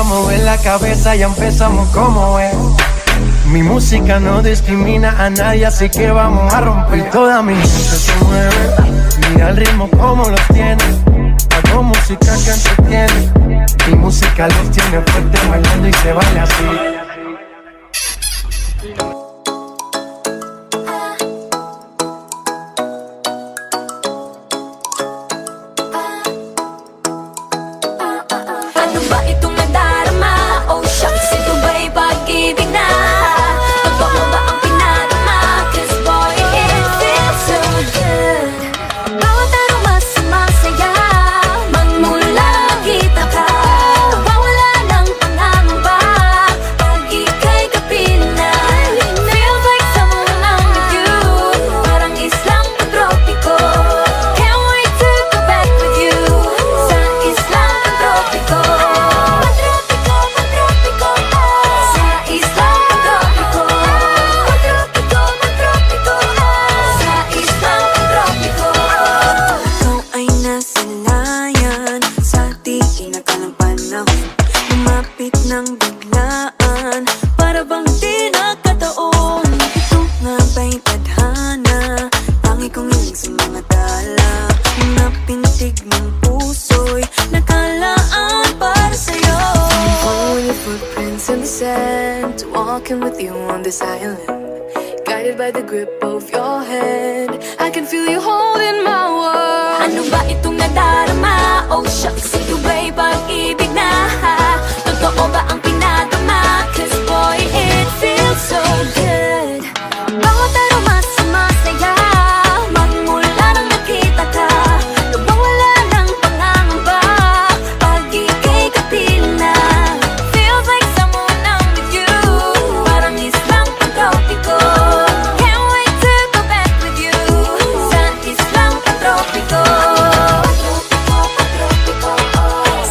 a mover la cabeza, ya empezamos como es. Mi música no discrimina a nadie, así que vamos a romper. Toda mi gente se mueve, mira el ritmo como los tiene. Hago música que entretiene, mi música los tiene fuerte bailando y se baila así. Ano ba itong nadarama? Oh shucks, ito ba'y pag-ibig na? Totoo ba ang pinarama? Cause boy, it feels so good. Bawat aroma sumasaya, magmula kita ka. Nawawala ng pangangamba, pag ika'y kapiling na. Feels like someone I'm with you, parang islang tropiko. Can't wait to go back with you, sa islang tropiko. Ng biglaan, para bang di nakataon. Ito nga ba'y tadhana? Tangi kong hiling sa mga tala. Mga pintig ng puso'y nakalaan para sa'yo. Following your footprints in the sand, walking with you on this island, guided by the grip of your hand. I can feel you holding my world. Ano ba itong nadarama? Oh shucks, ito ba'y pag-ibig na? Totoo ba ang pinadama? Cause boy, it feels so good. Bawat aroma sumasaya, magmula nang nakita ka. Nawawala ng pangangamba, pag ika'y kapiling na. Feels like someone I'm with you, parang islang pantropiko. Can't wait to go back with you, sa islang pantropiko.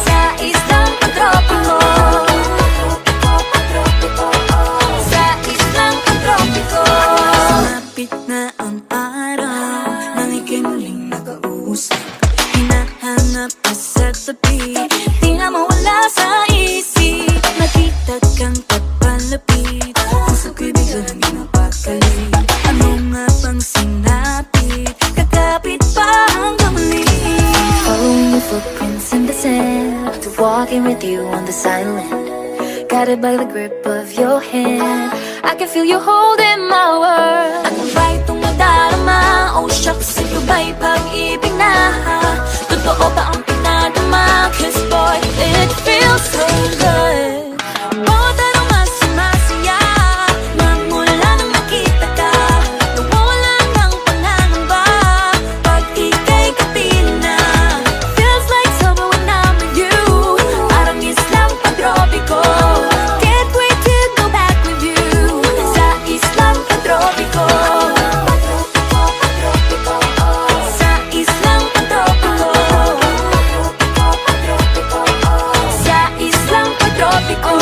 Sa islang pantropiko. Sumapit na ang araw, nang ika'y muling nakausap. Hinahanap ka sa tabi, di na mawala sa isip. Makita kang papalapit, puso ko'y biglang pinapakali. Ano nga bang sinapit, kakapit pa hanggang muli. Following your footprints in the sand, to walking with you on this island, guided by the grip of your hand. I can feel you holding my world. Ano ba itong nadarama? Oh shucks, ito ba'y pag-ibig na? Totoo ba ang pinadama? Cause boy, it feels so good. Bawat aroma sumasaya, magmula nang nakita ka. Nawawala ng pangangamba, pag ika'y kapiling na. Feels like summer when I'm with you, parang islang pantropiko. Can't wait to go back with you, sa islang pantropiko. Sa islang pantropiko. Sa islang pantropiko.